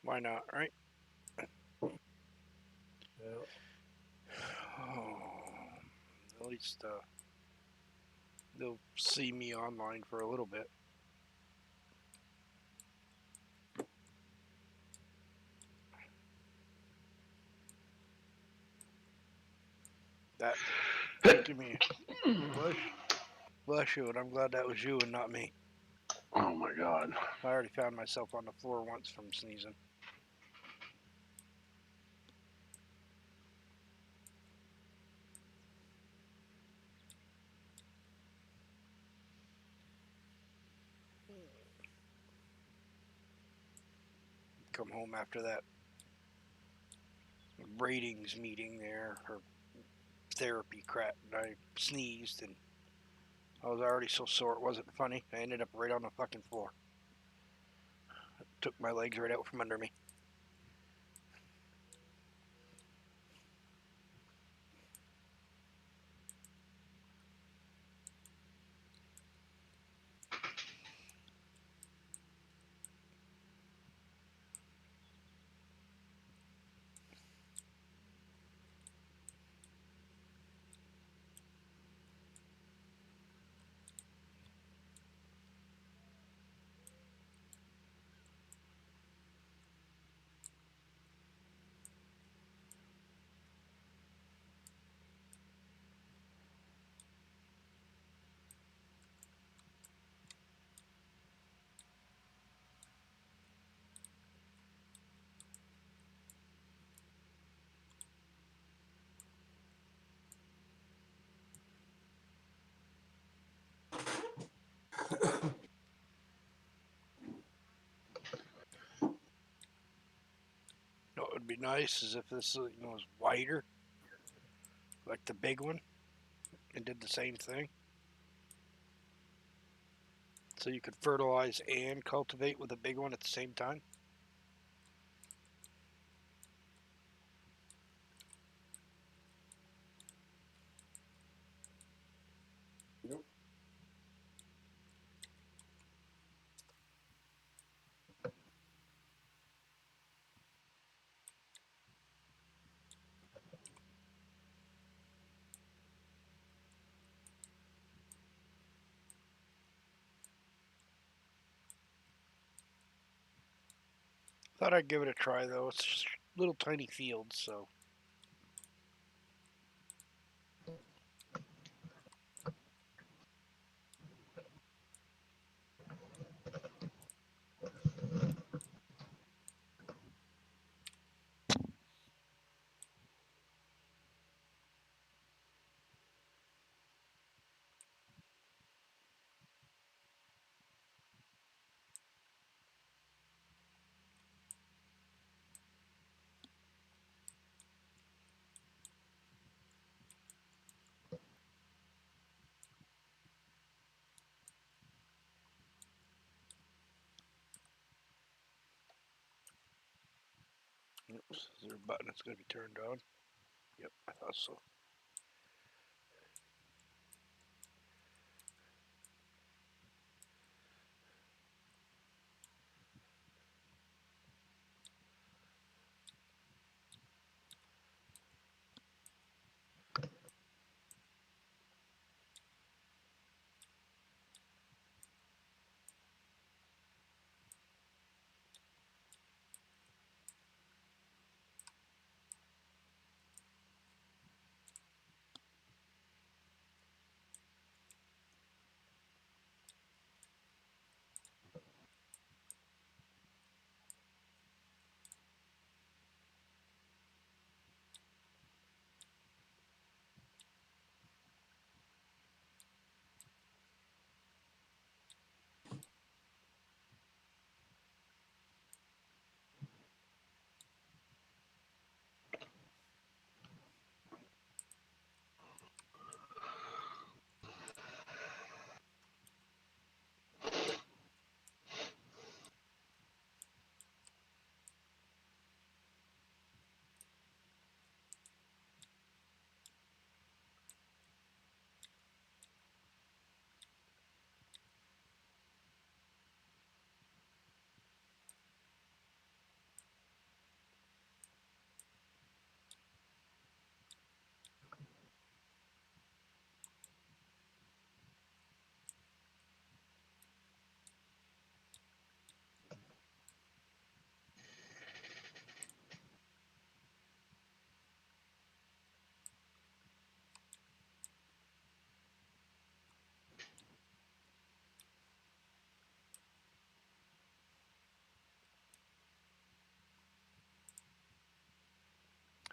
Why not, right? Yeah. Oh, at least they'll see me online for a little bit. That give me bless, bless you, and I'm glad that was you and not me. Oh my God. I already found myself on the floor once from sneezing. Come home after that ratings meeting there, or therapy crap, and I sneezed, and I was already so sore it wasn't funny. I ended up right on the fucking floor. Took my legs right out from under me. What would be nice is if this was wider, like the big one, and did the same thing. So you could fertilize and cultivate with a big one at the same time. Yep. Thought I'd give it a try though. It's just little tiny fields, so oops, is there a button that's going to be turned on? Yep, I thought so.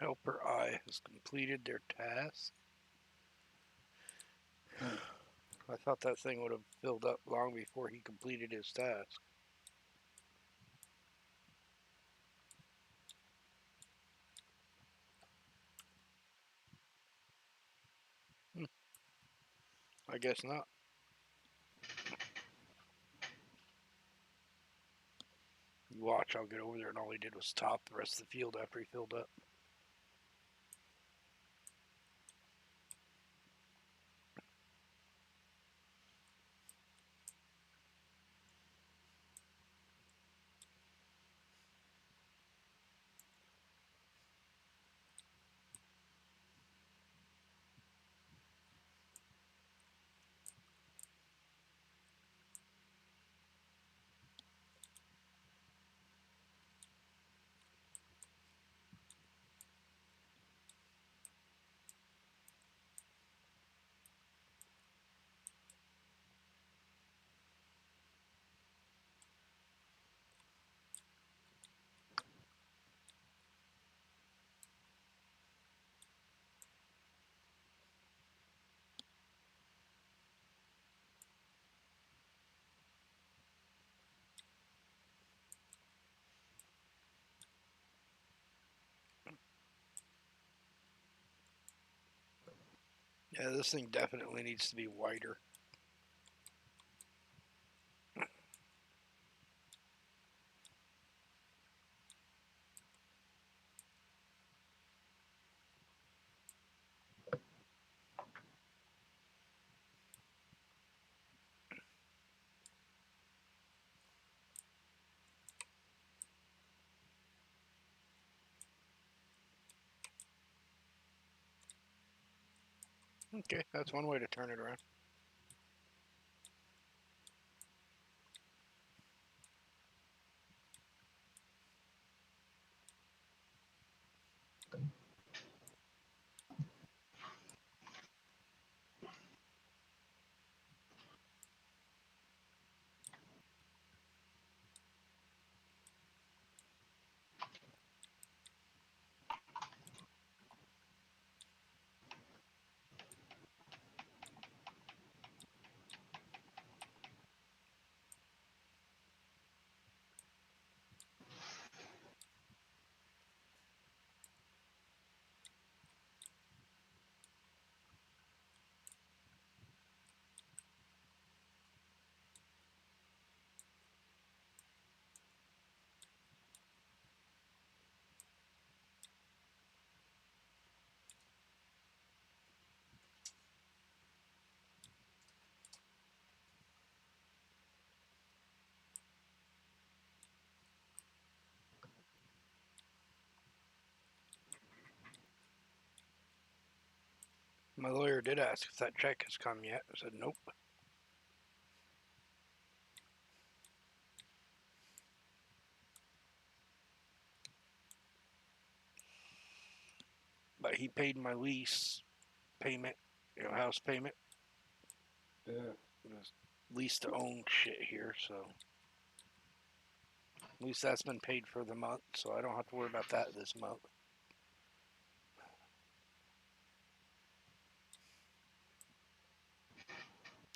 Helper I has completed their task. I thought that thing would have filled up long before he completed his task. I guess not. You watch, I'll get over there, and all he did was top the rest of the field after he filled up. Yeah, this thing definitely needs to be wider. Okay, that's one way to turn it around. My lawyer did ask if that check has come yet. I said nope. But he paid my lease payment, house payment. Yeah. Lease to own shit here, so at least that's been paid for the month, so I don't have to worry about that this month.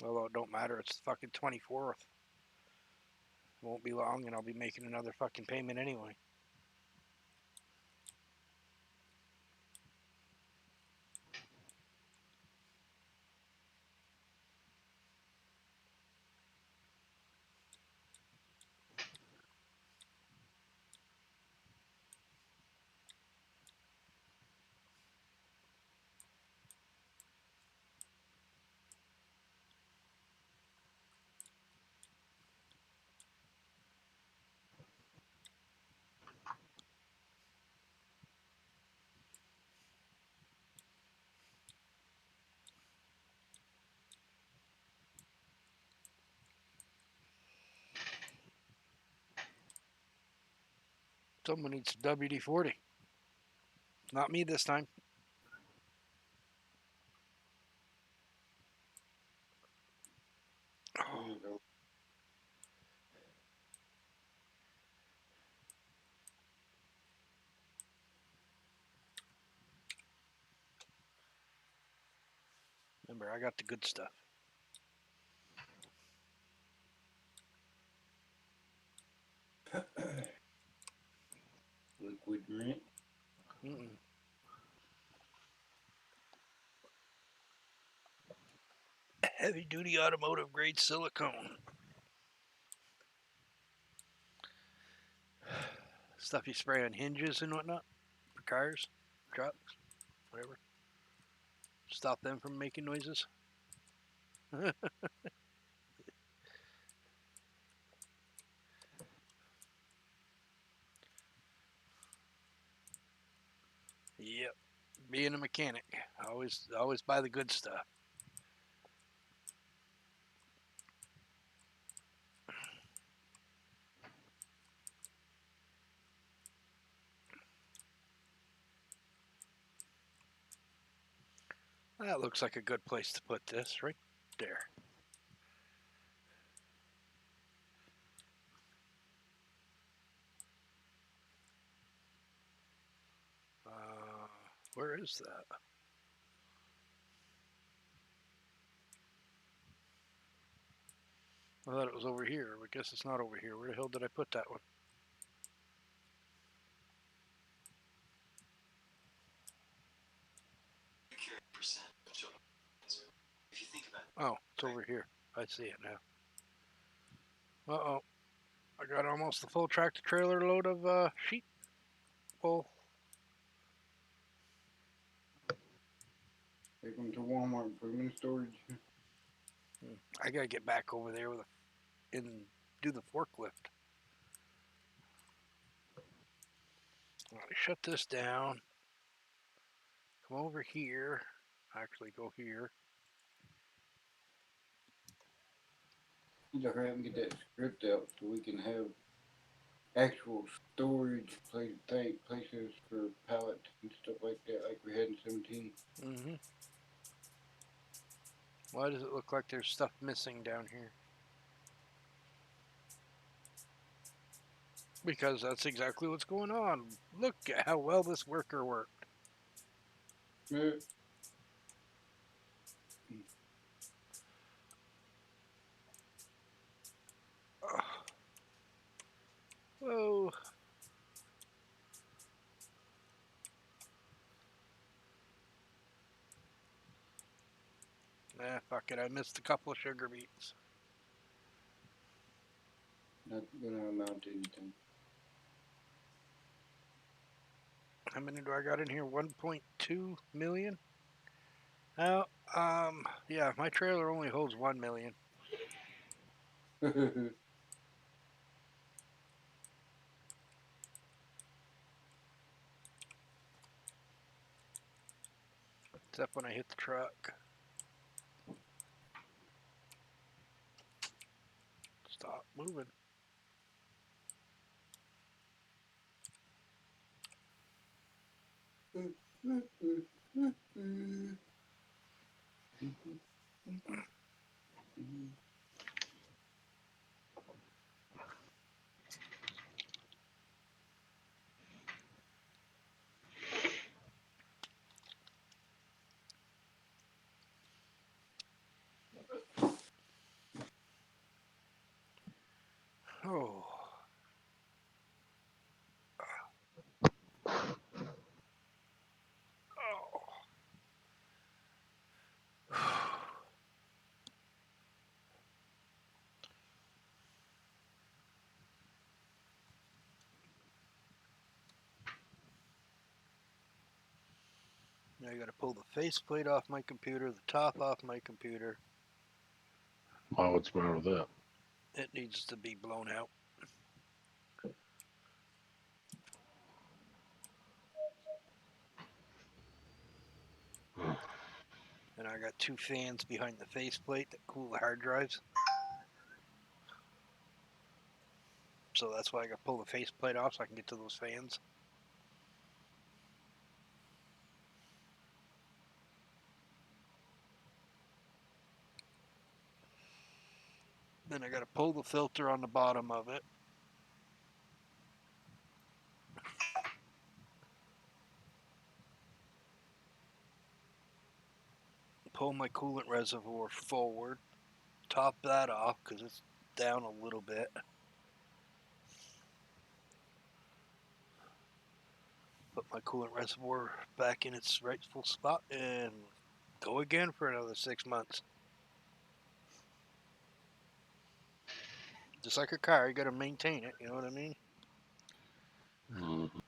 Although it don't matter, it's the fucking 24th. It won't be long, and I'll be making another fucking payment anyway. Someone needs WD-40. Not me this time. There you go. Remember, I got the good stuff. Liquid rent. Mm-mm. Heavy duty automotive grade silicone. Stuff you spray on hinges and whatnot for cars, trucks, whatever. Stop them from making noises. Yep. Being a mechanic, always buy the good stuff. That looks like a good place to put this, right there. Where is that? I thought it was over here. I guess it's not over here. Where the hell did I put that one? Oh, it's over here. I see it now. Uh-oh. I got almost the full tractor trailer load of sheet wool. Take them to Walmart and put them in storage. I gotta get back over there and do the forklift. All right, shut this down. Come over here. Actually, go here. Either hurry up and get that script out so we can have actual storage places for pallets and stuff like that, like we had in 17. Mm-hmm. Why does it look like there's stuff missing down here? Because that's exactly what's going on. Look at how well this worker worked. Yeah. Whoa. Nah, fuck it. I missed a couple of sugar beets. Not gonna amount to anything. How many do I got in here? 1.2 million? Oh, yeah, my trailer only holds 1 million. Except when I hit the truck. Stop moving. Oh. Oh. Now I gotta pull the faceplate off my computer, the top off my computer. Wow, what's the matter with that? It needs to be blown out. And I got 2 fans behind the faceplate that cool the hard drives. So that's why I gotta pull the faceplate off so I can get to those fans. Then I gotta pull the filter on the bottom of it. pull my coolant reservoir forward, top that off because it's down a little bit. Put my coolant reservoir back in its rightful spot and go again for another 6 months. Just like a car, you got to maintain it. You know what I mean? Mm-hmm.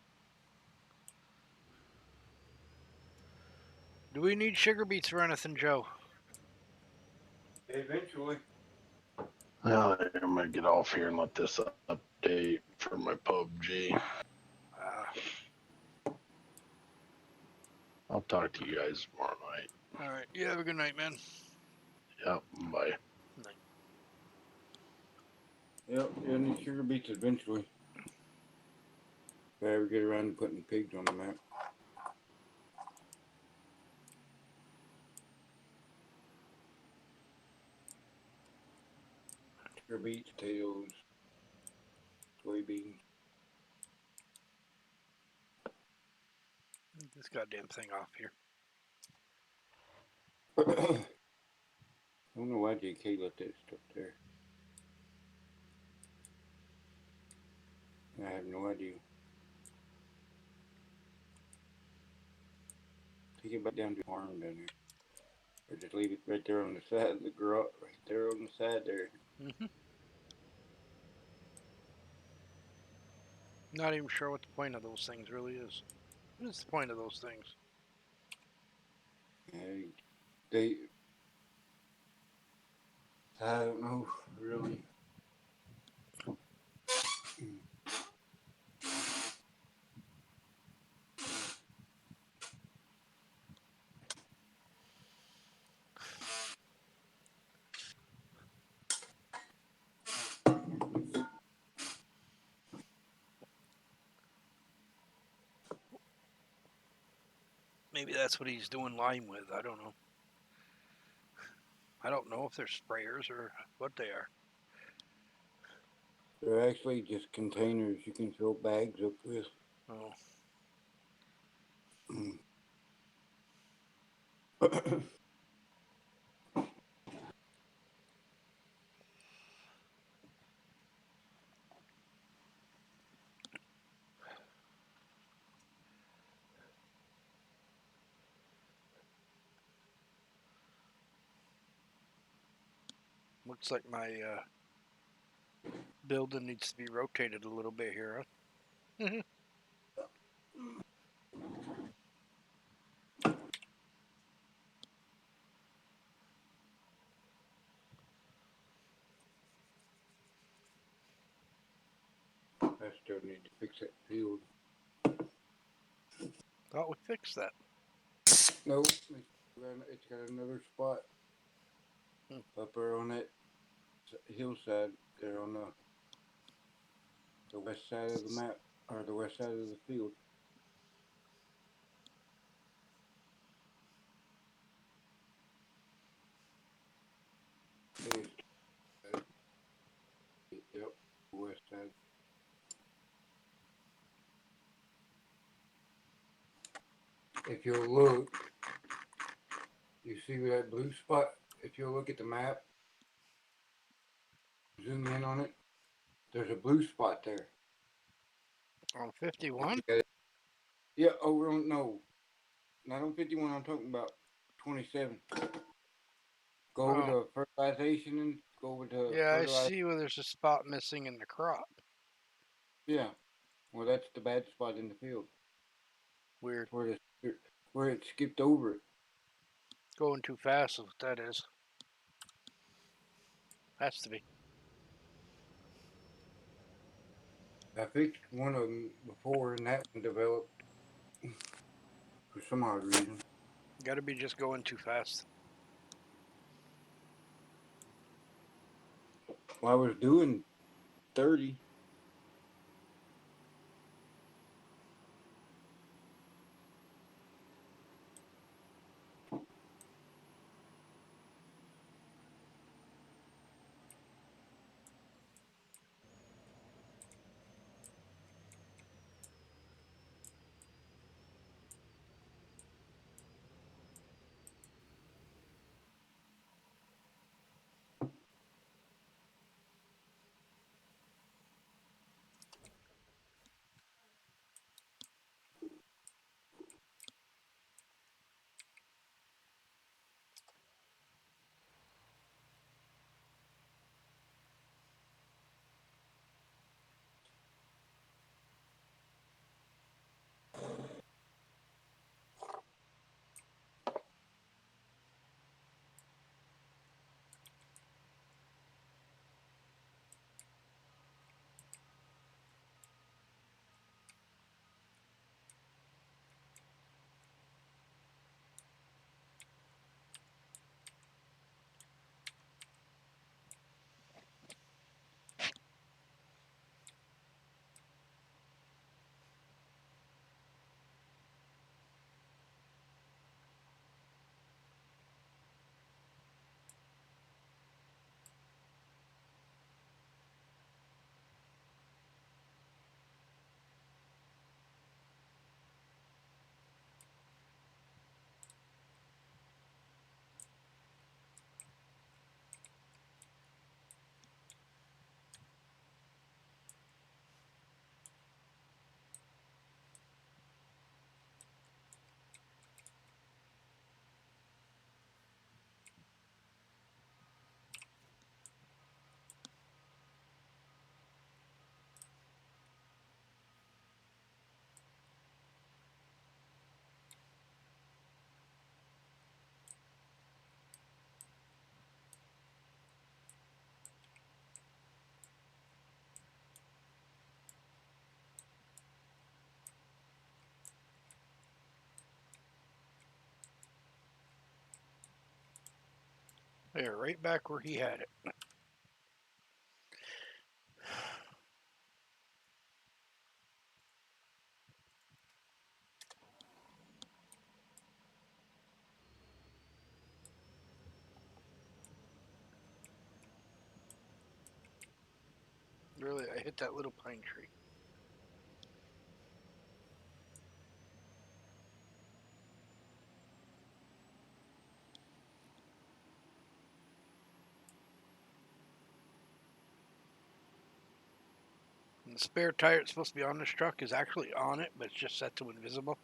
Do we need sugar beets or anything, Joe? Eventually. Well, I'm gonna get off here and let this update for my PUBG. I'll talk to you guys tomorrow night. All right. You have a good night, man. Yep. Bye. Night. Yep, you'll need sugar beets eventually. If I ever get around to putting pigs on the map. Sugar beets, potatoes, soybeans. This goddamn thing off here. I don't know why JK left that stuff there. I have no idea. Take it back down to the farm down there. Or just leave it right there on the side of the garage, right there on the side there. Mm-hmm. Not even sure what the point of those things really is. What is the point of those things? They, I don't know, really. Maybe that's what he's doing lime with. I don't know. I don't know if they're sprayers or what they are. They're actually just containers you can fill bags up with. Oh. Looks like my building needs to be rotated a little bit here, huh? I still need to fix that field. Thought we fixed that. Nope, it's got another spot up there on that hillside there on the west side of the map, or the west side of the field. Yep, west side. If you'll look, you see that blue spot? If you'll look at the map, zoom in on it, there's a blue spot there. On 51? Yeah, over on, no, not on 51, I'm talking about 27. Go over to fertilization and go over to Yeah, I fertilizer. see where there's a spot missing in the crop. Yeah, well, that's the bad spot in the field. Weird. Where it skipped over it. Going too fast is what that is. Has to be. I fixed one of them before, and that one developed for some odd reason. Gotta be just going too fast. Well, I was doing 30. There, right back where he had it. Really, I hit that little pine tree. And the spare tire that's supposed to be on this truck is actually on it, but it's just set to invisible.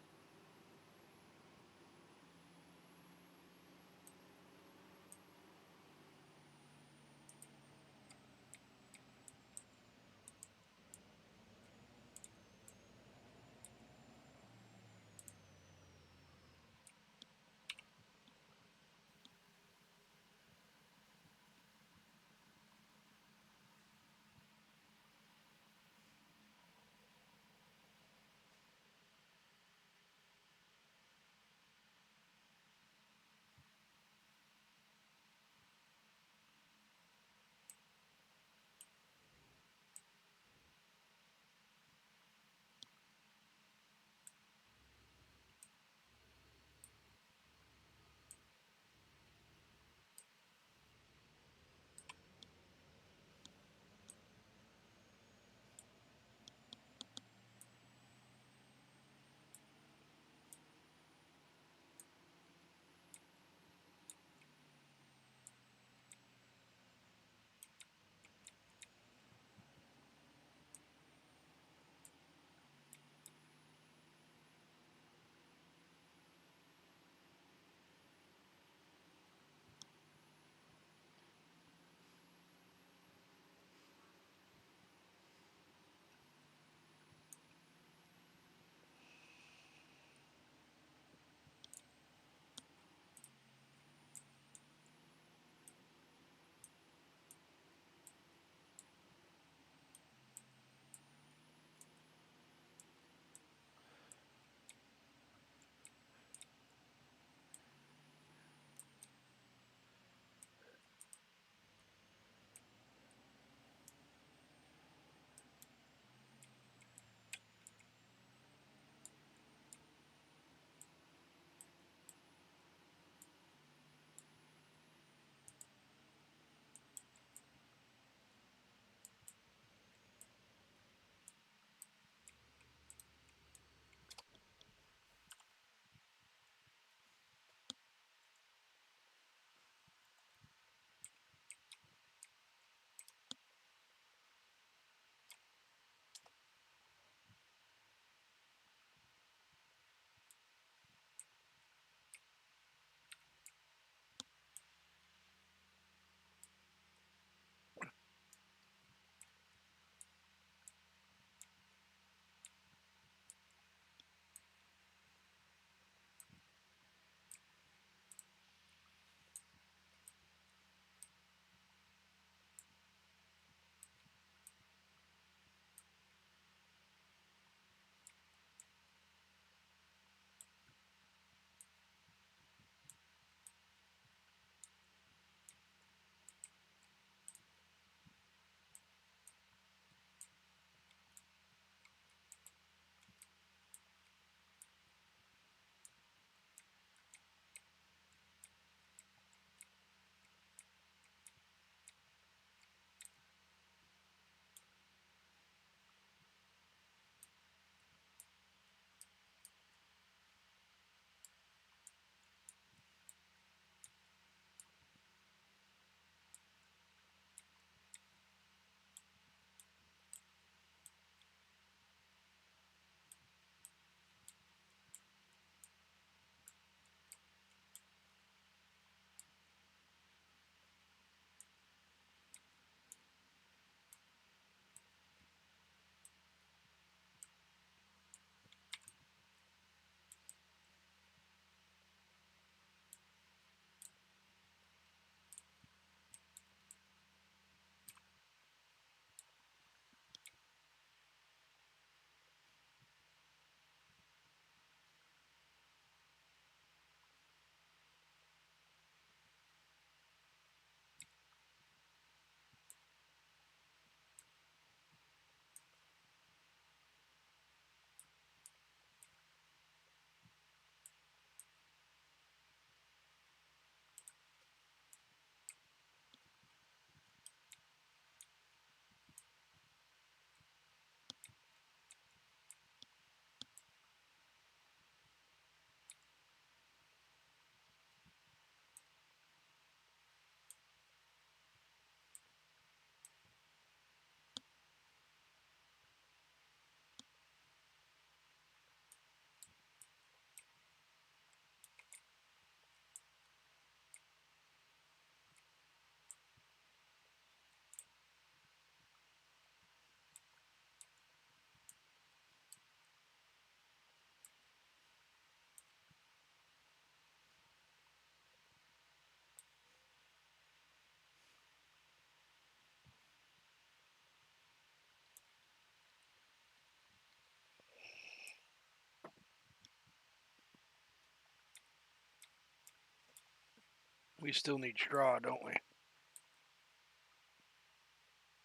We still need straw, don't we?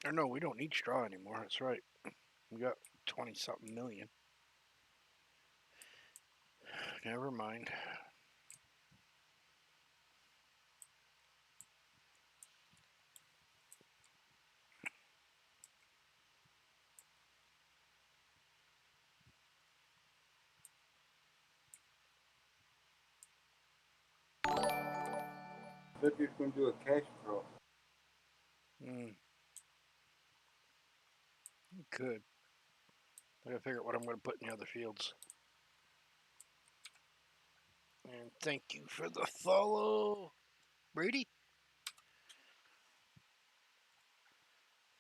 Or no, we don't need straw anymore. That's right. We got 20-something million. Never mind. They're just going to do a cash crop. Good. I gotta figure out what I'm gonna put in the other fields. And thank you for the follow, Brady.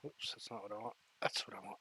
Oops, that's not what I want. That's what I want.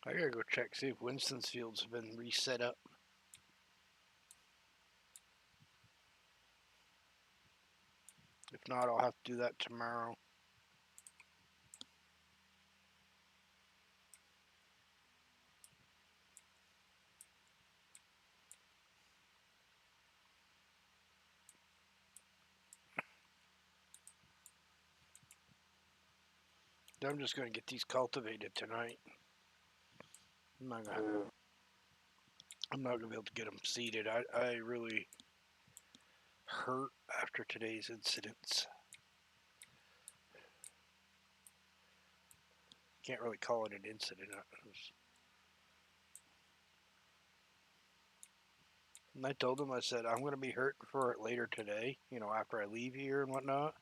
I gotta go check, see if Winston's fields have been reset up. If not, I'll have to do that tomorrow. I'm just gonna get these cultivated tonight. I'm not gonna be able to get them seeded. I really hurt after today's incidents. Can't really call it an incident. And I told him, I said, I'm going to be hurt for it later today, after I leave here and whatnot,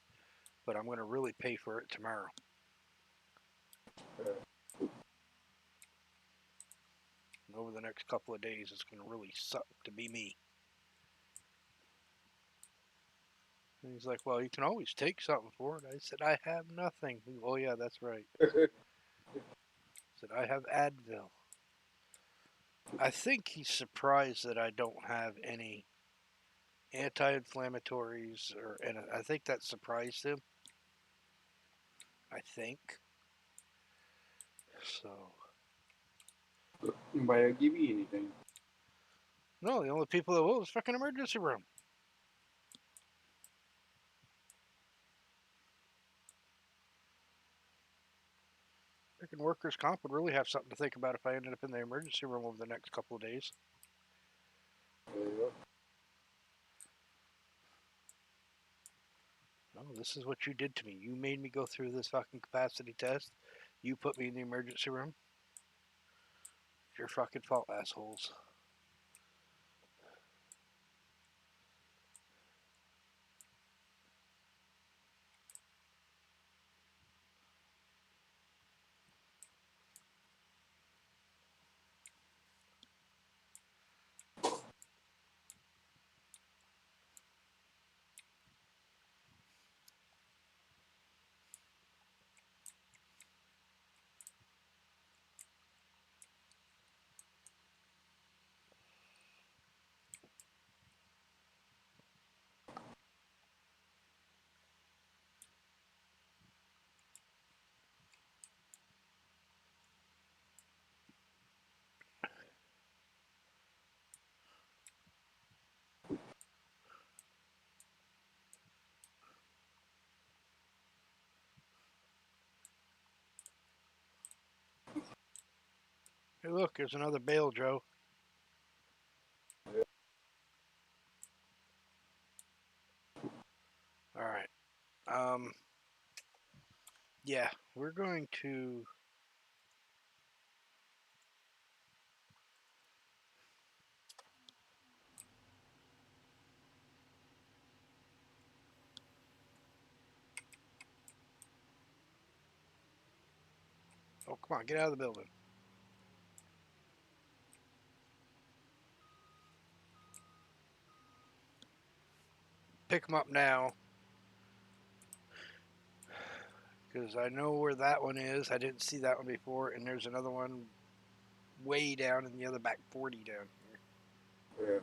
but I'm going to really pay for it tomorrow. And over the next couple of days, it's going to really suck to be me. And he's like, well, you can always take something for it. I said, I have nothing. Oh, yeah, that's right. I said, I have Advil. I think he's surprised that I don't have any anti-inflammatories, and I think that surprised him. I think. So. Nobody will give you anything. No, the only people that will is fucking emergency room. Freaking workers' comp would really have something to think about if I ended up in the emergency room over the next couple of days. Yeah. No, this is what you did to me. You made me go through this fucking capacity test. You put me in the emergency room. It's your fucking fault, assholes. Hey, look, there's another bale, Joe. All right. Yeah, we're going to. Oh, come on, get out of the building. Pick them up now. Because I know where that one is. I didn't see that one before. And there's another one way down in the other back 40 down here. Yeah.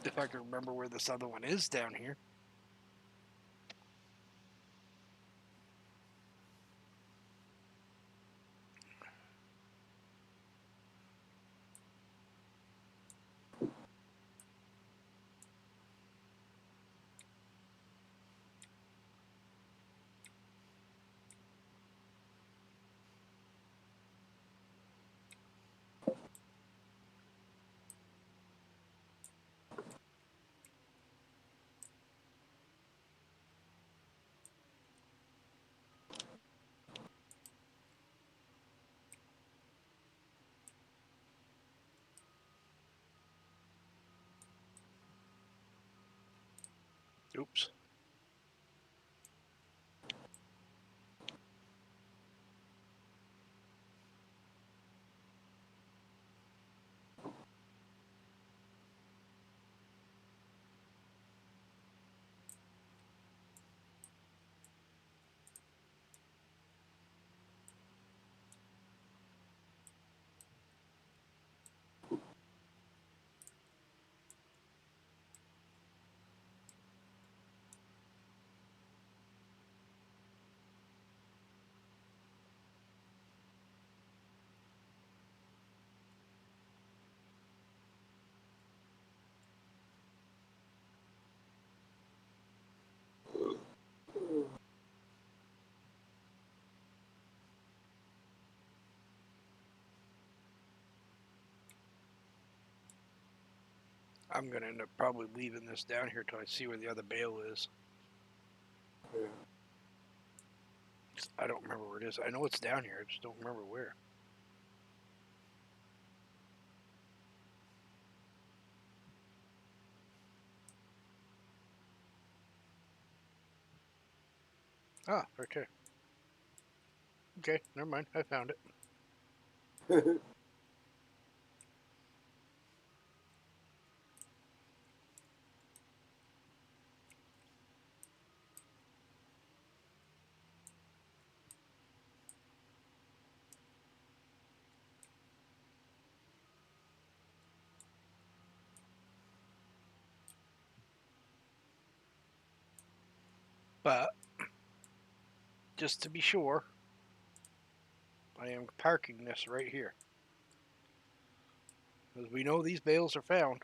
If I can remember where this other one is down here. Oops. I'm going to end up probably leaving this down here till I see where the other bale is. Yeah. I don't remember where it is. I know it's down here. I just don't remember where. Ah, right there. Okay, never mind. I found it. But just to be sure, I am parking this right here. Because we know these bales are found.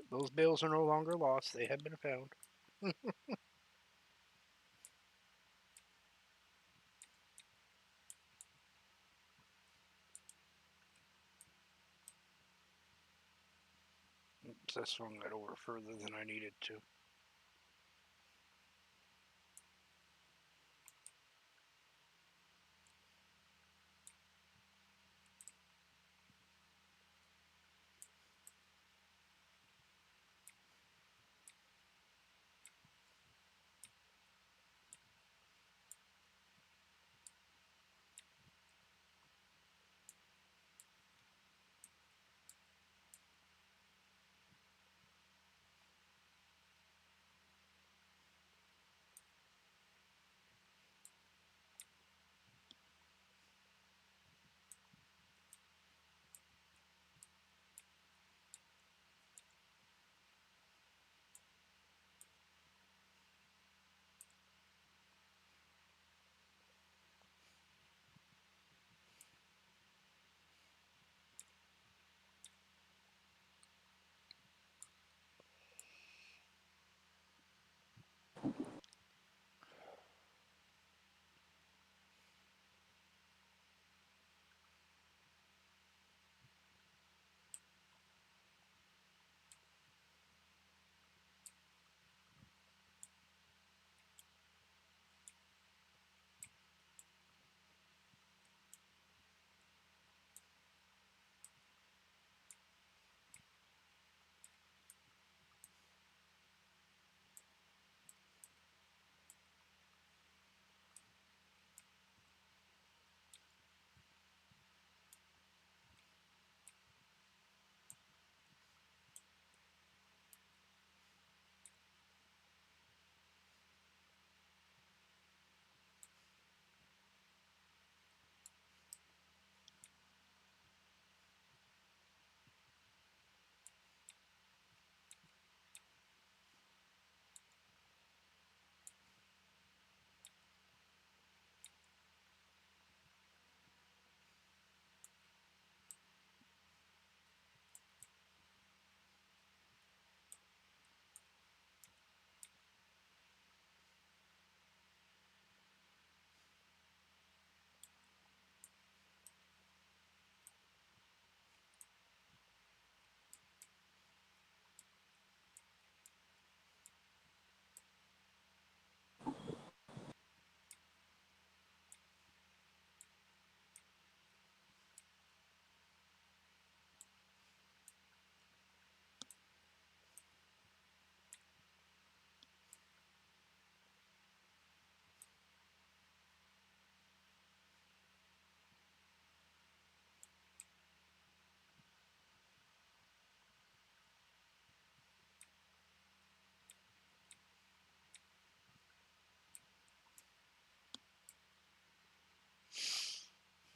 Those bales are no longer lost. They have been found. Oops, I swung that over further than I needed to.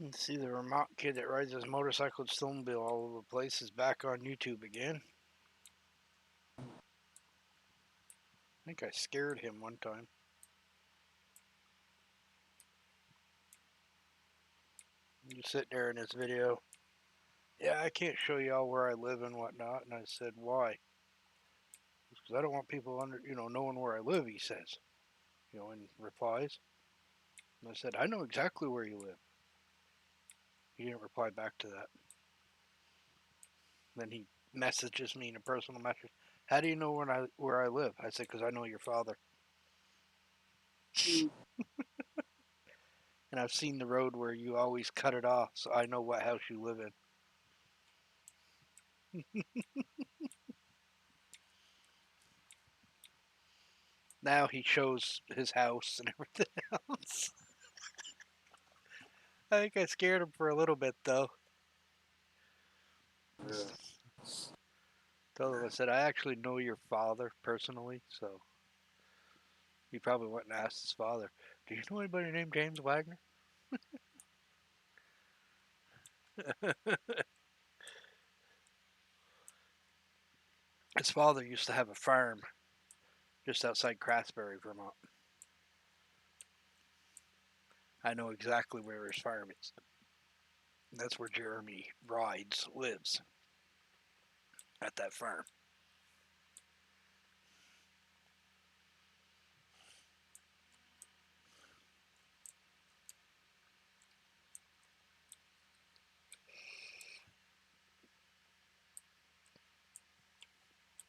You see the Vermont kid that rides his motorcycle and snowmobile all over the place is back on YouTube again. I think I scared him one time. You sit there in this video. Yeah, I can't show y'all where I live and whatnot. And I said, why? Because I don't want people knowing where I live, he says, in replies. And I said, I know exactly where you live. He didn't reply back to that. Then he messages me in a personal message. How do you know where I live? I said, because I know your father. And I've seen the road where you always cut it off, so I know what house you live in. Now he shows his house and everything else. I think I scared him for a little bit, though. Yeah. Told him, I said, I actually know your father personally, so he probably went and asked his father, do you know anybody named James Wagner? His father used to have a farm just outside Craftsbury, Vermont. I know exactly where his farm is. That's where Jeremy Rides lives, at that farm.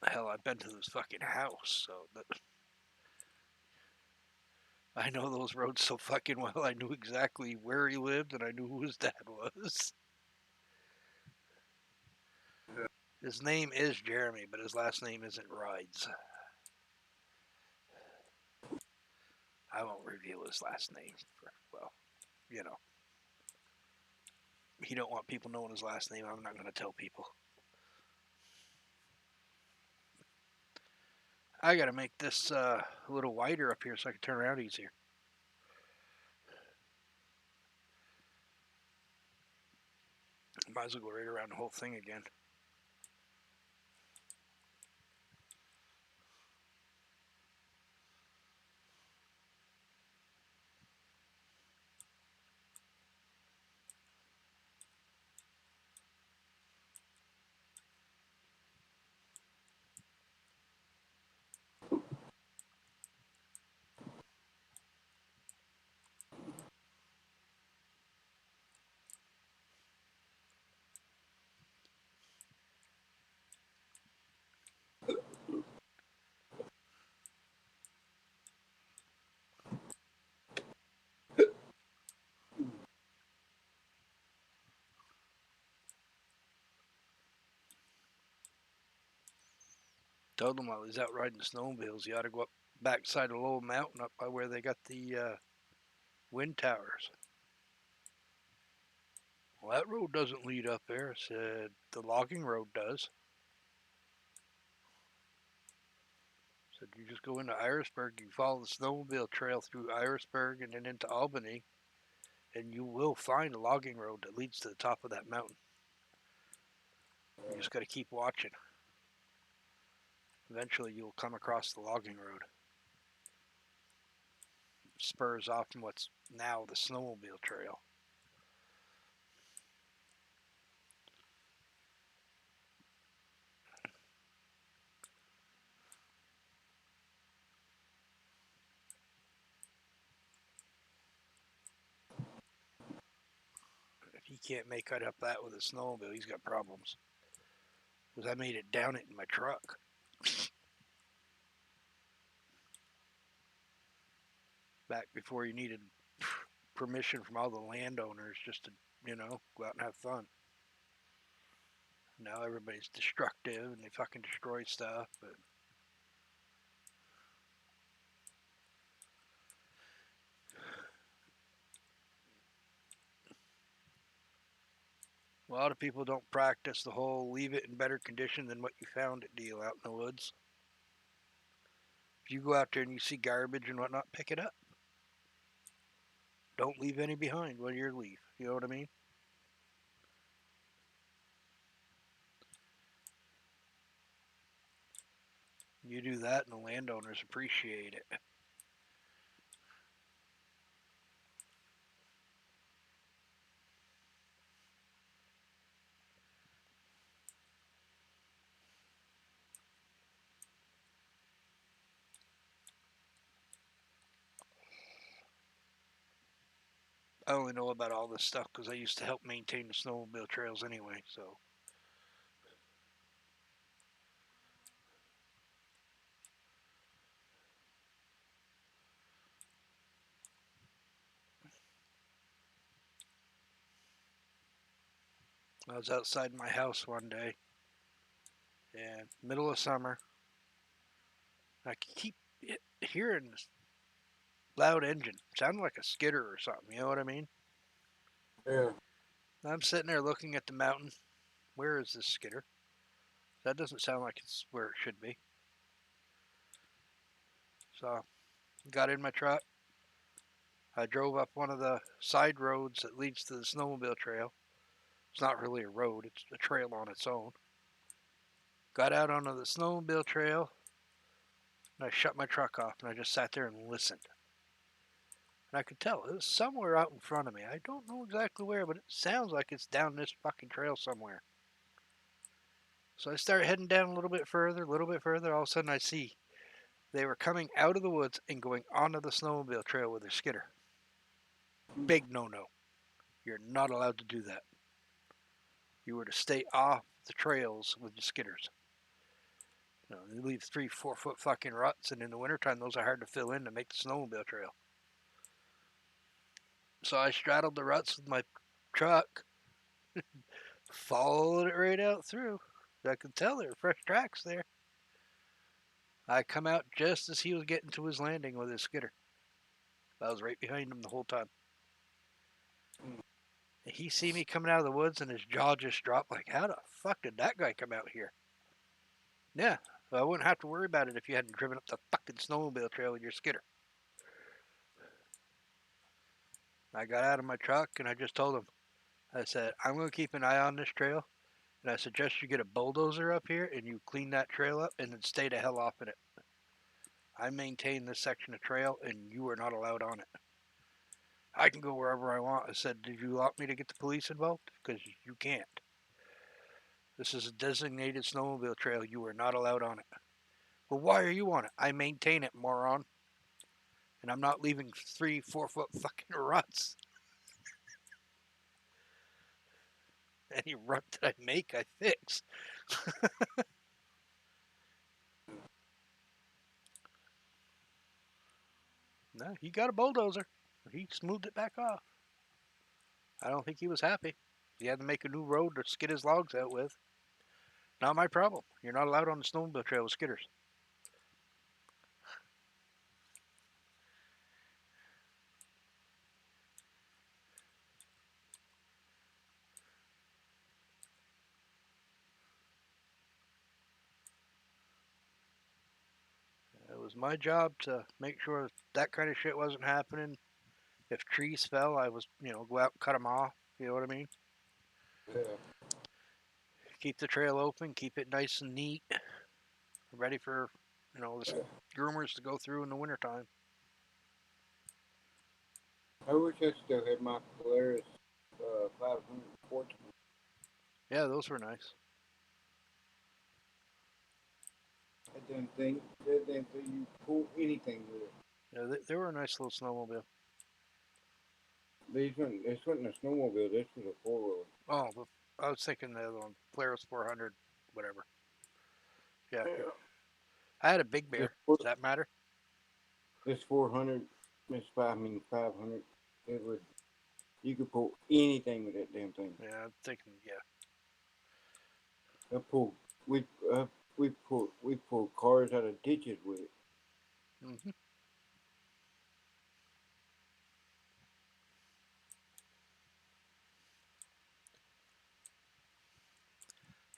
Hell, I've been to this fucking house, so I know those roads so fucking well. I knew exactly where he lived, and I knew who his dad was. His name is Jeremy, but his last name isn't Rides. I won't reveal his last name. He don't want people knowing his last name. I'm not going to tell people. I got to make this a little wider up here so I can turn around easier. Might as well go right around the whole thing again. Told him while he's out riding the snowmobiles, he ought to go up backside of the little mountain up by where they got the wind towers. Well, that road doesn't lead up there. I said, the logging road does. I said, you just go into Irisburg, you follow the snowmobile trail through Irisburg and then into Albany, and you will find a logging road that leads to the top of that mountain. You just got to keep watching. Eventually, you'll come across the logging road. It spurs off from what's now the snowmobile trail. If he can't make it up that with a snowmobile, he's got problems. Because I made it down it in my truck. Back before you needed permission from all the landowners just to, go out and have fun. Now everybody's destructive and they fucking destroy stuff. But a lot of people don't practice the whole leave it in better condition than what you found it deal out in the woods. If you go out there and you see garbage and whatnot, pick it up. Don't leave any behind when you leave. You know what I mean? You do that, and the landowners appreciate it. I only know about all this stuff because I used to help maintain the snowmobile trails anyway. So I was outside my house one day, and middle of summer, I could keep hearing this loud engine, sounded like a skidder or something. You know what I mean? Yeah. I'm sitting there looking at the mountain. Where is this skidder? That doesn't sound like it's where it should be. So got in my truck. I drove up one of the side roads that leads to the snowmobile trail. It's not really a road, it's a trail on its own. Got out onto the snowmobile trail, and I shut my truck off, and I just sat there and listened. And I could tell it was somewhere out in front of me. I don't know exactly where, but it sounds like it's down this fucking trail somewhere. So I start heading down a little bit further, a little bit further. All of a sudden, I see they were coming out of the woods and going onto the snowmobile trail with their skidder. Big no-no. You're not allowed to do that. You were to stay off the trails with your skidders. You know, they leave 3-4 foot fucking ruts, and in the wintertime, those are hard to fill in to make the snowmobile trail. So I straddled the ruts with my truck, followed it right out through. I could tell there were fresh tracks there. I come out just as he was getting to his landing with his skidder. I was right behind him the whole time. He see me coming out of the woods, and his jaw just dropped. Like, how the fuck did that guy come out here? Yeah, I wouldn't have to worry about it if you hadn't driven up the fucking snowmobile trail with your skidder. I got out of my truck and I just told him, I said, I'm going to keep an eye on this trail, and I suggest you get a bulldozer up here and you clean that trail up and then stay the hell off in it. I maintain this section of trail and you are not allowed on it. I can go wherever I want. I said, did you want me to get the police involved? Because you can't. This is a designated snowmobile trail. You are not allowed on it. Well, why are you on it? I maintain it, moron. And I'm not leaving 3-4 foot fucking ruts. Any rut that I make, I fix. No, he got a bulldozer. He smoothed it back off. I don't think he was happy. He had to make a new road to skid his logs out with. Not my problem. You're not allowed on the snowmobile trail with skidders. It was my job to make sure that kind of shit wasn't happening. If trees fell, I was, go out and cut them off. You know what I mean? Yeah. Keep the trail open, keep it nice and neat, ready for, the groomers to go through in the wintertime. I wish I still had my Polaris 514. Yeah, those were nice. That damn thing, you pull anything with it. Yeah, they were a nice little snowmobile. This wasn't a snowmobile, this was a four-wheeler. Oh, I was thinking the other one, Polaris 400, whatever. Yeah. I had a Big Bear. Does that matter? This 400, this 500. You could pull anything with that damn thing. Yeah, I'm thinking, yeah. We pulled cars out of ditches with it. Mm-hmm.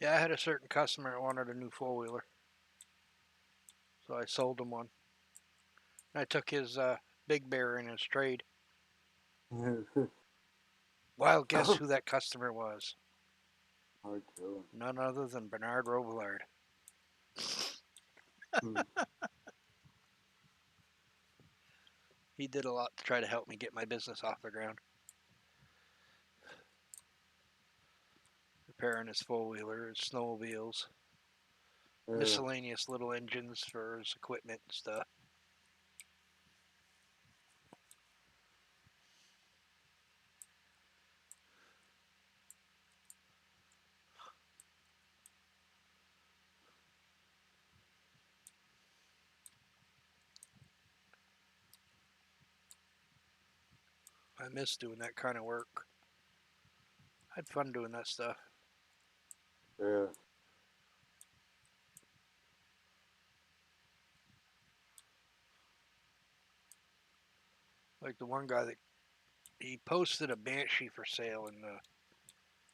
Yeah, I had a certain customer that wanted a new four-wheeler. So I sold him one. I took his Big Bear in his trade. Well, guess who that customer was? Hard to. None other than Bernard Robillard. Hmm. He did a lot to try to help me get my business off the ground. Repairing his four-wheeler, his snowmobiles, Yeah, miscellaneous little engines for his equipment and stuff. I miss doing that kind of work. I had fun doing that stuff. yeah. Like the one guy that he posted a Banshee for sale in the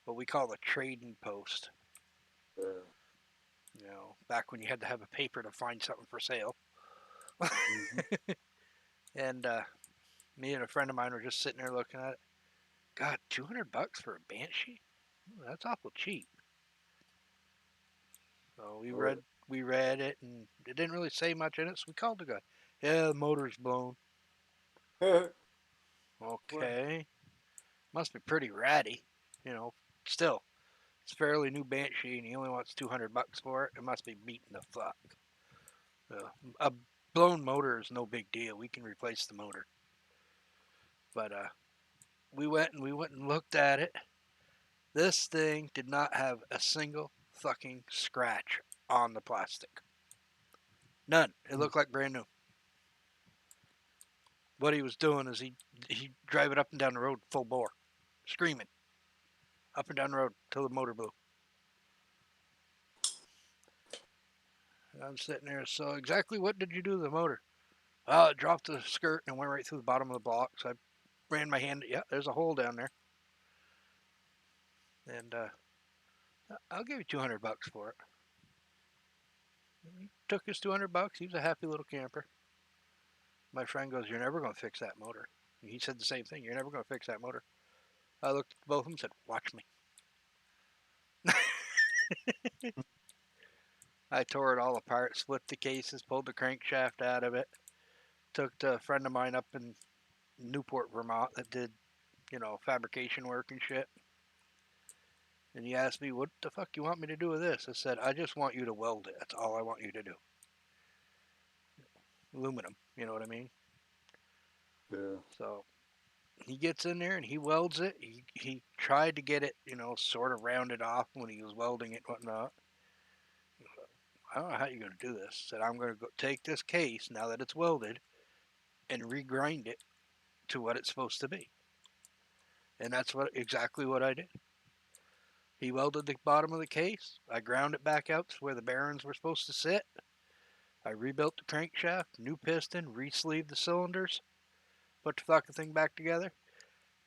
what we call the trading post. Yeah. You know, back when you had to have a paper to find something for sale. Mm-hmm. And me and a friend of mine were just sitting there looking at it. God, $200 for a Banshee? That's awful cheap. So we read it, and it didn't really say much in it. So we called the guy. Yeah, the motor's blown. What? Okay, must be pretty ratty. You know, still, it's fairly new Banshee, and he only wants $200 for it. It must be beating the fuck. A blown motor is no big deal. We can replace the motor. But we went and looked at it. This thing did not have a single fucking scratch on the plastic. None. It looked like brand new. What he was doing is he drive it up and down the road full bore, screaming up and down the road till the motor blew. And I'm sitting there. So exactly what did you do to the motor? It dropped the skirt and went right through the bottom of the block. So I ran my hand. Yeah, there's a hole down there. And I'll give you $200 for it. He took his $200. He was a happy little camper. My friend goes, "You're never going to fix that motor." And he said the same thing. "You're never going to fix that motor." I looked at both of them and said, "Watch me." I tore it all apart, split the cases, pulled the crankshaft out of it, took to a friend of mine up in Newport, Vermont that did, fabrication work and shit. And he asked me, "What the fuck you want me to do with this?" I said, "I just want you to weld it. That's all I want you to do." Aluminum, you know what I mean? Yeah. So he gets in there and he welds it. He tried to get it, sort of rounded off when he was welding it and whatnot. I don't know how you're going to do this. Said, "I'm going to go take this case now that it's welded and regrind it to what it's supposed to be." And that's exactly what I did. He welded the bottom of the case. I ground it back out to where the bearings were supposed to sit. I rebuilt the crankshaft, new piston, re-sleeved the cylinders, put the fucking thing back together.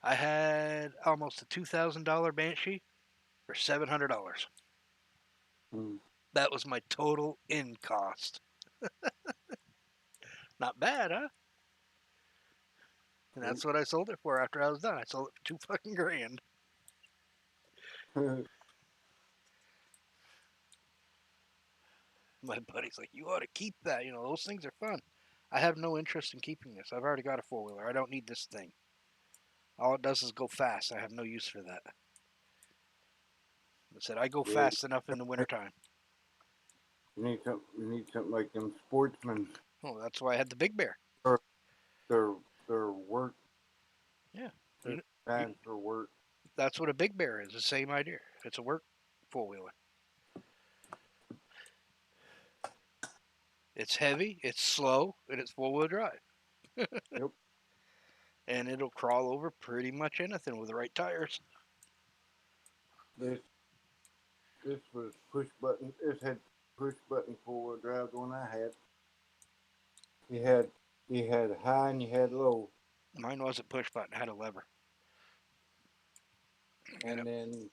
I had almost a $2,000 Banshee for $700. Mm. That was my total in cost. Not bad, huh? And that's what I sold it for after I was done. I sold it for two fucking grand. My buddy's like, "You ought to keep that. Those things are fun." I have no interest in keeping this. I've already got a four-wheeler. I don't need this thing. All it does is go fast. I have no use for that. I said, I go Yeah, fast enough in the wintertime. you need something like them sportsmen. Oh, that's why I had the Big Bear. Or their work. Yeah. Their You, you, time for work. that's what a Big Bear is. The same idea. It's a work four-wheeler. It's heavy, it's slow, and it's four-wheel drive. Yep. And it'll crawl over pretty much anything with the right tires. This this was push button. This had push button 4-wheel drive. The one I had. You had high and you had low, Mine wasn't push button, it had a lever. And and then,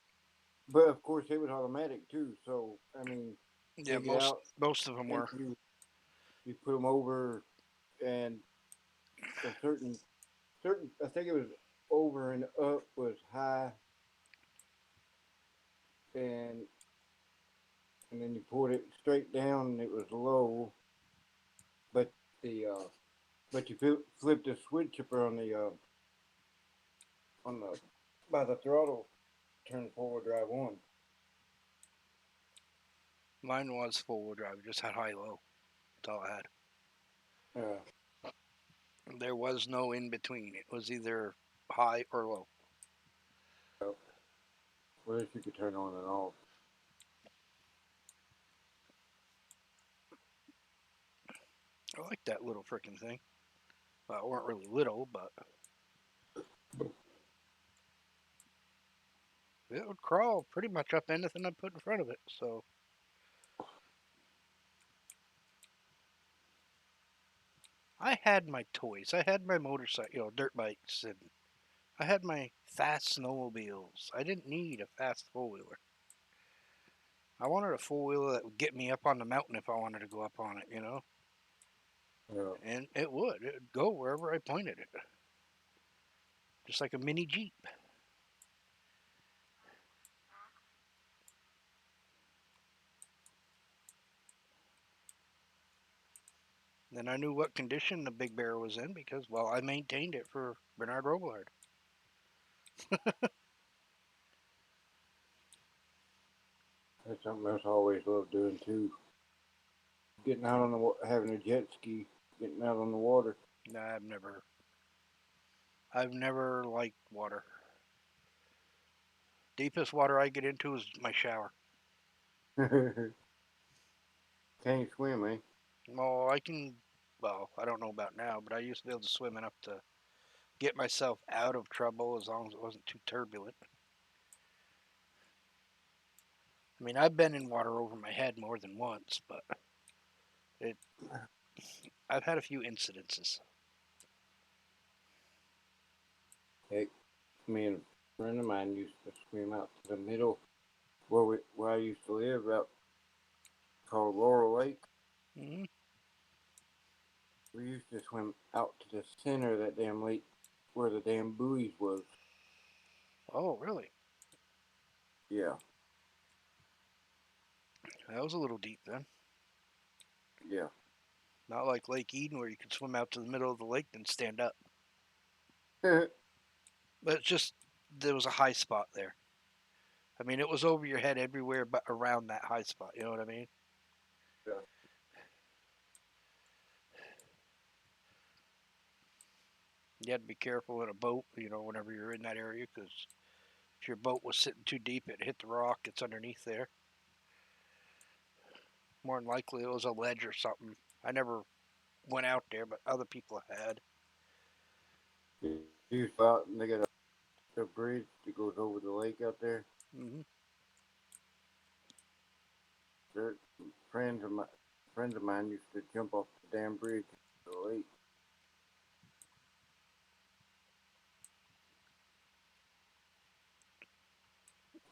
but of course it was automatic too. So I mean, yeah, take it most out most of them and were. you put them over, and a certain. I think it was over and up was high, and and then you poured it straight down and it was low. But the but you flipped the switch chipper on the by the throttle, turn forward drive on. Mine was full wheel drive, just had high low. That's all I had. Uh, There was no in between. It was either high or low. well, at least you could turn on and off. I like that little freaking thing. Well, it weren't really little, but it would crawl pretty much up anything I put in front of it. So I had my toys. I had my motorcycle, dirt bikes, and I had my fast snowmobiles. I didn't need a fast four wheeler. I wanted a four wheeler that would get me up on the mountain if I wanted to go up on it. Yeah, And it would. It would go wherever I pointed it, just like a mini Jeep. Then I knew what condition the Big Bear was in because, well, I maintained it for Bernard Robillard. that's something else I always loved doing too. Getting out on having a jet ski, getting out on the water. Nah, I've never liked water. Deepest water I get into is my shower. Can't swim, eh? Oh, I can. Well, I don't know about now, but I used to be able to swim enough to get myself out of trouble as long as it wasn't too turbulent. I mean, I've been in water over my head more than once, but it I've had a few incidences. Heck, me and a friend of mine used to swim out to the middle where I used to live, out called Laurel Lake. Hmm. We used to swim out to the center of that damn lake where the damn buoys was. Oh, really? Yeah, That was a little deep then. yeah. Not like Lake Eden where you could swim out to the middle of the lake and stand up. Yeah. But it's just there was a high spot there. I mean, it was over your head everywhere but around that high spot. You know what I mean? You had to be careful in a boat, whenever you're in that area, because if your boat was sitting too deep, it hit the rock. It's underneath there. More than likely, it was a ledge or something. I never went out there, but other people had. You out and they got a bridge that goes over the lake out there. Hmm. There, friends of my friends of mine used to jump off the damn bridge to the lake.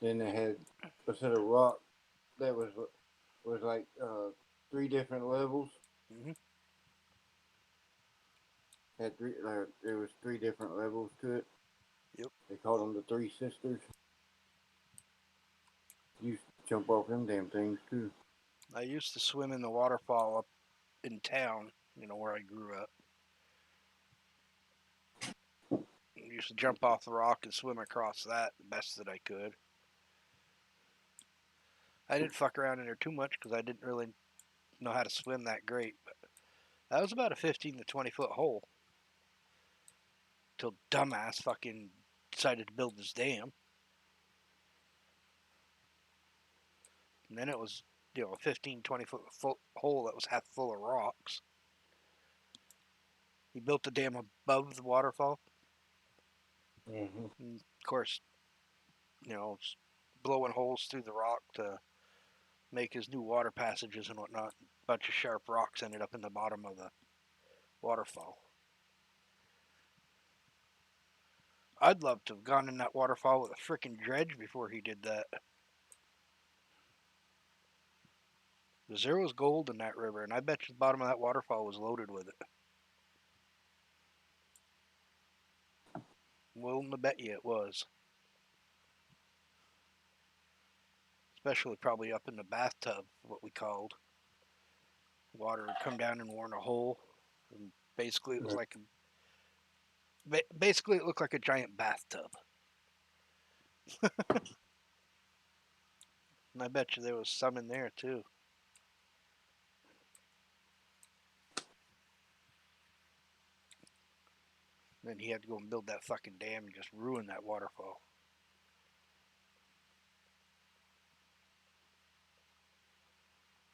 Then they had a set of rock that was like three different levels. Hmm. Had three. There was three different levels to it. Yep. They called them the Three Sisters. You used to jump off them damn things too. I used to swim in the waterfall up in town, where I grew up. I used to jump off the rock and swim across that the best that I could. I didn't fuck around in there too much because I didn't really know how to swim that great. But that was about a 15 to 20 foot hole till dumbass fucking decided to build this dam. And then it was, a 15, 20 foot hole that was half full of rocks. He built the dam above the waterfall. Mm-hmm. And of course, blowing holes through the rock to make his new water passages and whatnot. A bunch of sharp rocks ended up in the bottom of the waterfall. I'd love to have gone in that waterfall with a freaking dredge before he did that. Because there was gold in that river, and I bet you the bottom of that waterfall was loaded with it. willing to bet you it was. Especially probably up in the bathtub, what we called. Water would come down and warn a hole. And basically, it was like basically it looked like a giant bathtub. And I bet you there was some in there too. Then he had to go and build that fucking dam and just ruin that waterfall.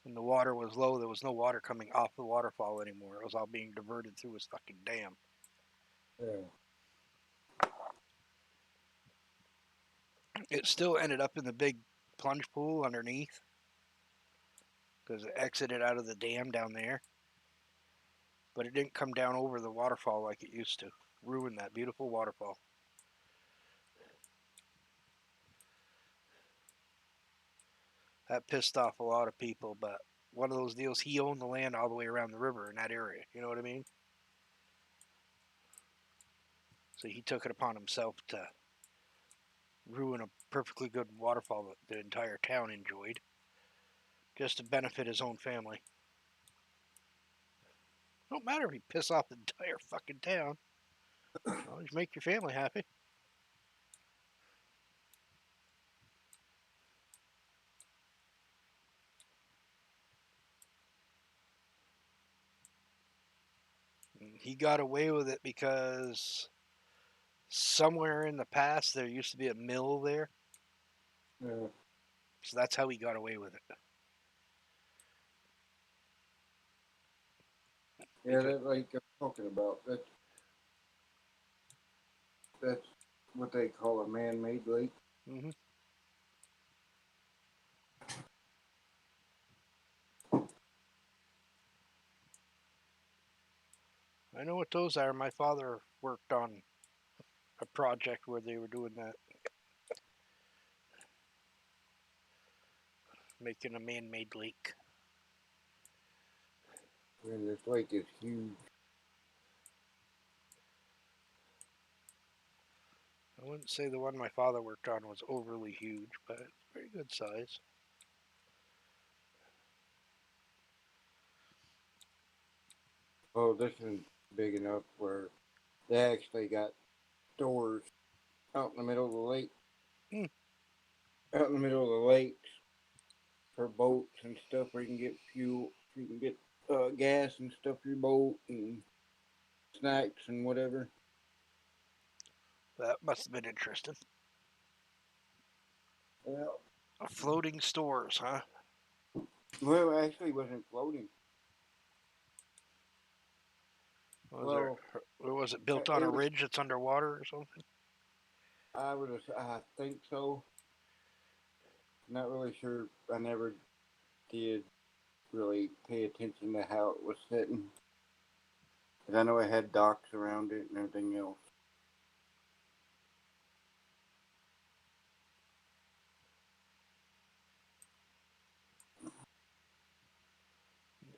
When the water was low, there was no water coming off the waterfall anymore. It was all being diverted through his fucking dam. Yeah. It still ended up in the big plunge pool underneath because it exited out of the dam down there. But it didn't come down over the waterfall like it used to. Ruined that beautiful waterfall. That pissed off a lot of people, but one of those deals, he owned the land all the way around the river in that area. You know what I mean? So he took it upon himself to ruin a perfectly good waterfall that the entire town enjoyed, just to benefit his own family. Don't matter if he piss off the entire fucking town. Always make your family happy. And he got away with it because somewhere in the past there used to be a mill there. Yeah. So that's how he got away with it. Yeah, that like I'm talking about. That's what they call a man-made lake. Mm-hmm. I know what those are. My father worked on a project where they were doing that, making a man-made lake. And this lake is huge. I wouldn't say the one my father worked on was overly huge, but it's very good size. Oh, this is big enough where they actually got stores out in the middle of the lake. Hmm. Out in the middle of the lakes for boats and stuff where you can get fuel, you can get gas and stuff for your boat and snacks and whatever. That must have been interesting. Yeah. Floating stores, huh? Well, it actually wasn't floating. Well, Was it built on it a was. ridge that's underwater or something? I think so. Not really sure. I never did really pay attention to how it was sitting. But I know it had docks around it and everything else.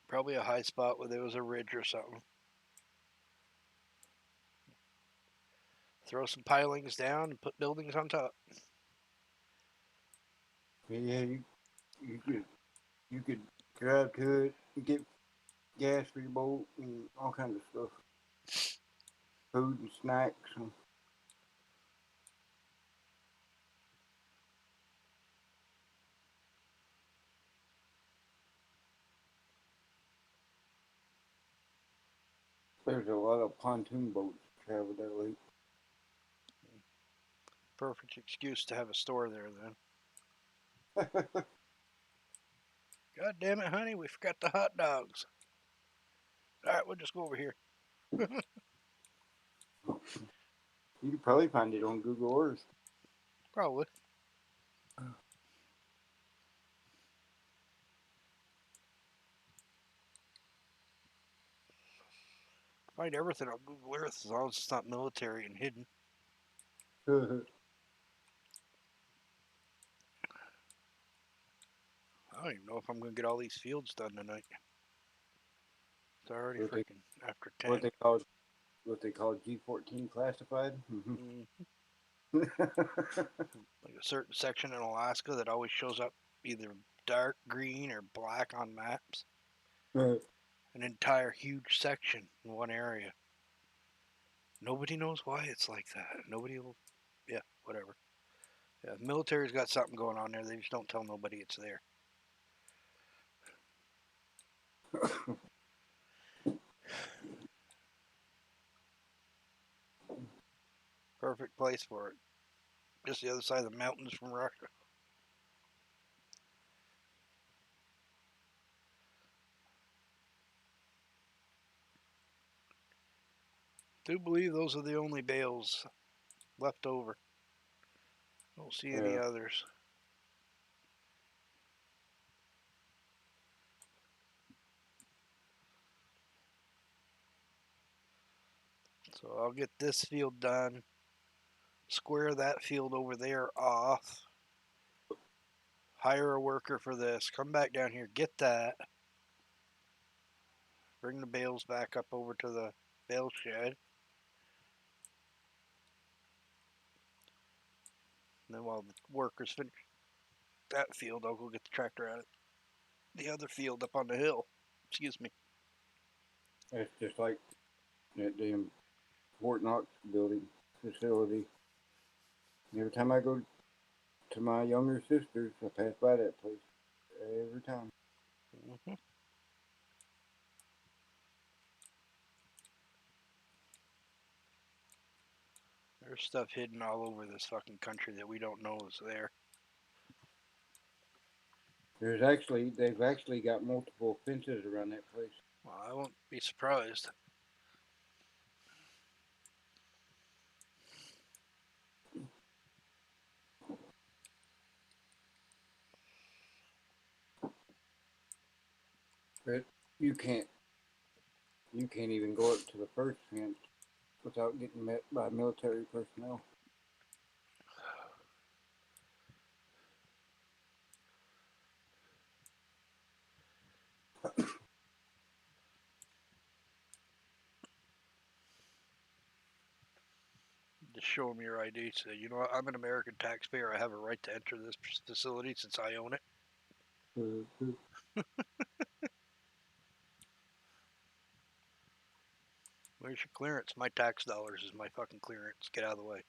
Probably a high spot where there was a ridge or something. Throw some pilings down and put buildings on top. But yeah, you could you could drive to it and get gas for your boat and all kinds of stuff, food and snacks. And there's a lot of pontoon boats that travel that lake. Perfect excuse to have a store there then. God damn it, honey, we forgot the hot dogs. All right, we'll just go over here. You could probably find it on Google Earth. Probably. Find everything on Google Earth as long as it's not military and hidden. I don't even know if I'm going to get all these fields done tonight. It's already what they freaking after what 10. they call what they call G14 classified. Mm, like a certain section in Alaska that always shows up either dark green or black on maps. An entire huge section in one area. Nobody knows why it's like that. Nobody will. Yeah, whatever. Yeah, the military's got something going on there. They just don't tell nobody it's there. Perfect place for it. Just the other side of the mountains from Russia. Do believe those are the only bales left over. Don't see any Yeah. others. So I'll get this field done. Square that field over there off. Hire a worker for this. Come back down here. Get that. Bring the bales back up over to the bale shed. And then while the workers finish that field, I'll go get the tractor out of the other field up on the hill. Excuse me. It's just like that damn Fort Knox building facility. Every time I go to my younger sister's, I pass by that place every time. Mm-hmm. There's stuff hidden all over this fucking country that we don't know is there. They've actually got multiple fences around that place. Well, I won't be surprised. But you can't even go up to the first fence without getting met by military personnel. Just show them your ID. Say, you know what? I'm an American taxpayer. I have a right to enter this facility since I own it. Where's your clearance? My tax dollars is my fucking clearance. Get out of the way.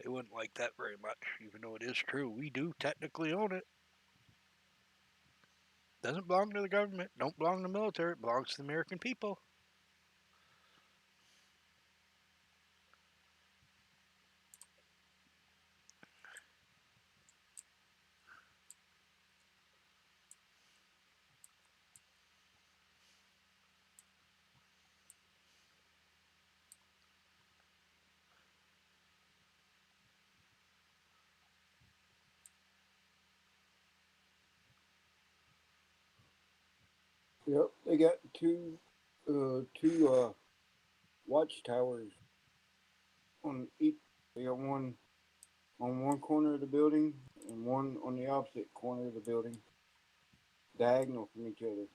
They wouldn't like that very much, even though it is true. We do technically own it. Doesn't belong to the government. Don't belong to the military. It belongs to the American people. Yep, they got two watchtowers on each. They got one on one corner of the building and one on the opposite corner of the building, diagonal from each other.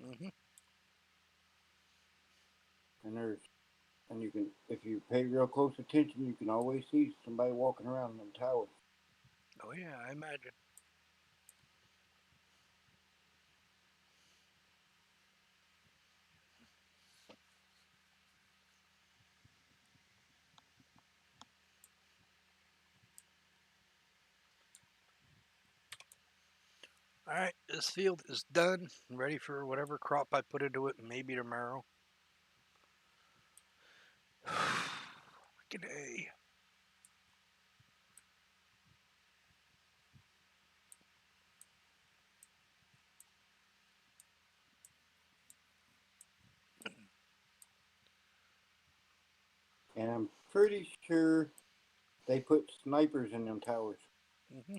Mm-hmm. And you can, if you pay real close attention, you can always see somebody walking around them towers. Oh yeah, I imagine. All right, this field is done. Ready for whatever crop I put into it. Maybe tomorrow. Fucking A. And I'm pretty sure they put snipers in them towers. Mm-hmm.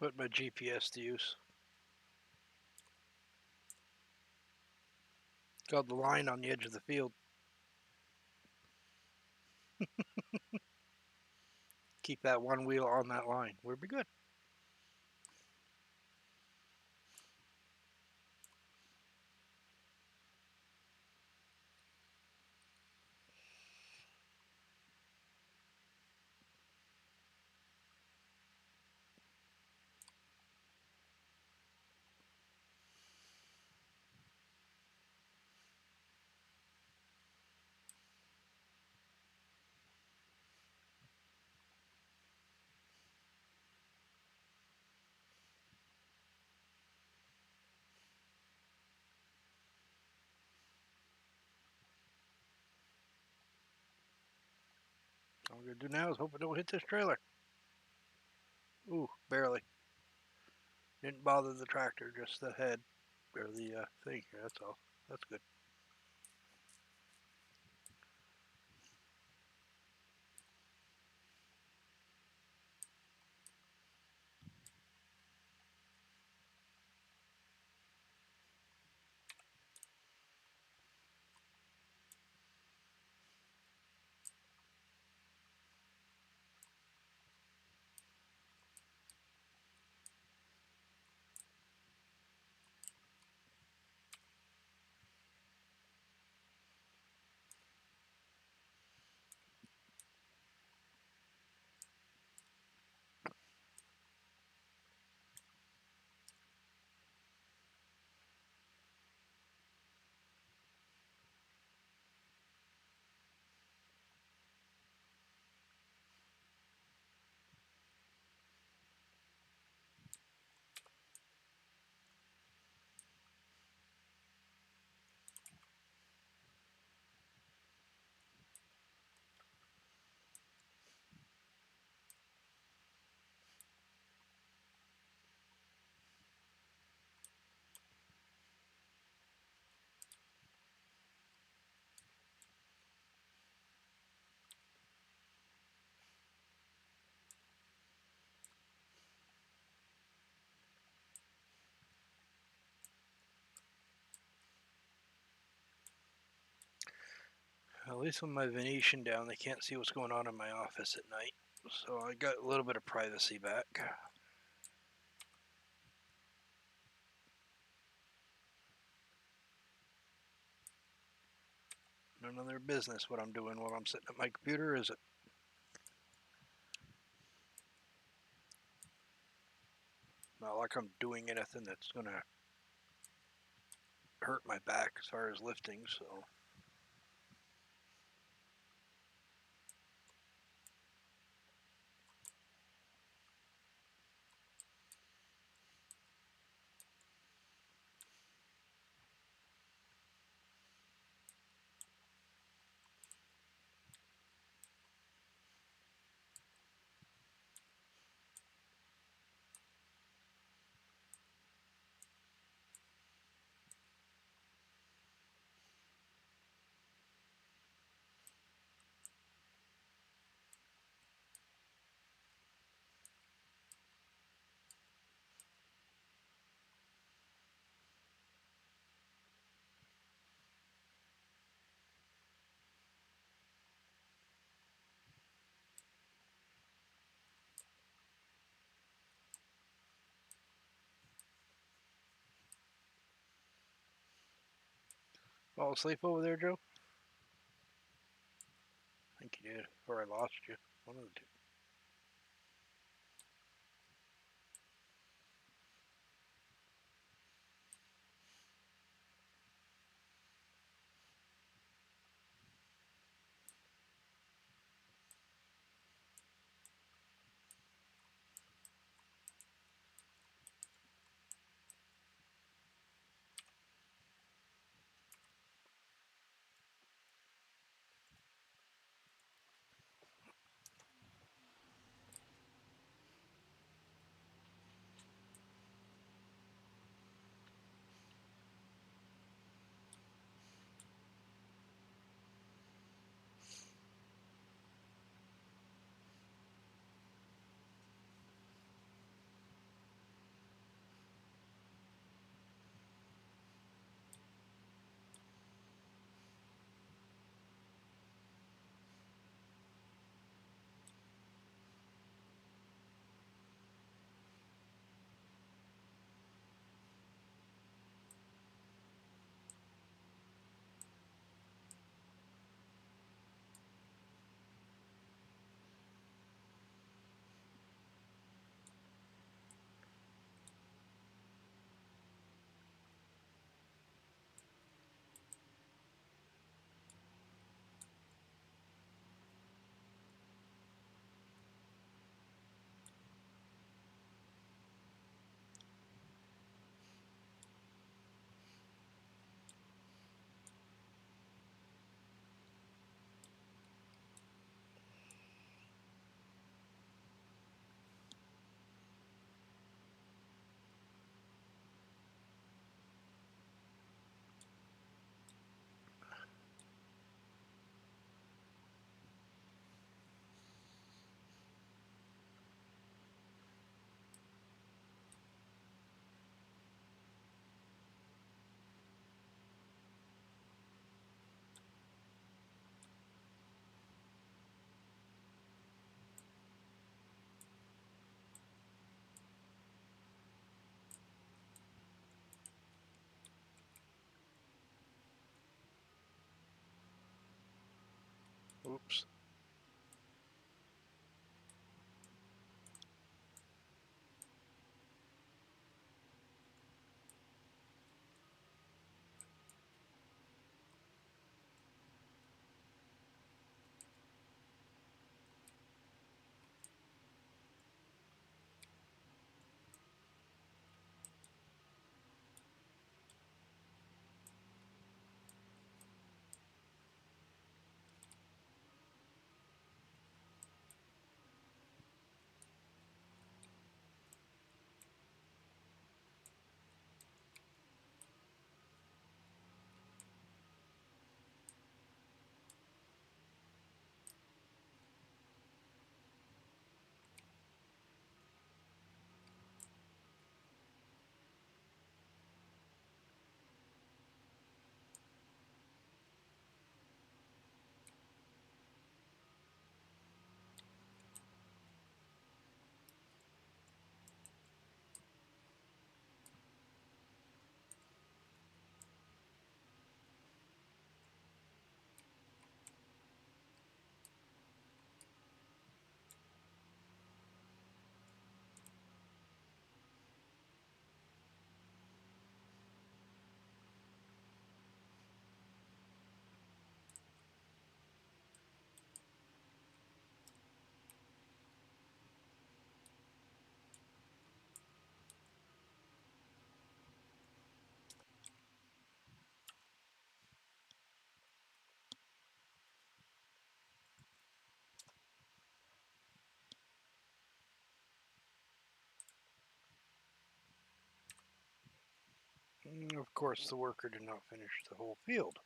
Put my GPS to use. Called the line on the edge of the field. Keep that one wheel on that line. We'll be good. All we're going to do now is hope it don't hit this trailer. Ooh, barely. Didn't bother the tractor, just the head or the thing. That's all. That's good. At least with my Venetian down, they can't see what's going on in my office at night. So I got a little bit of privacy back. None of their business what I'm doing while I'm sitting at my computer, is it? Not like I'm doing anything that's going to hurt my back as far as lifting, so. Fall asleep over there, Joe? I think you did, or I lost you. One of the two. Oops. Of course, the worker did not finish the whole field.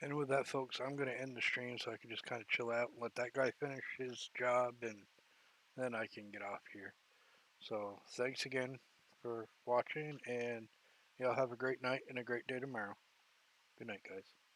And with that, folks, I'm going to end the stream so I can just kind of chill out and let that guy finish his job, and then I can get off here. So thanks again for watching, and y'all have a great night and a great day tomorrow. Good night, guys.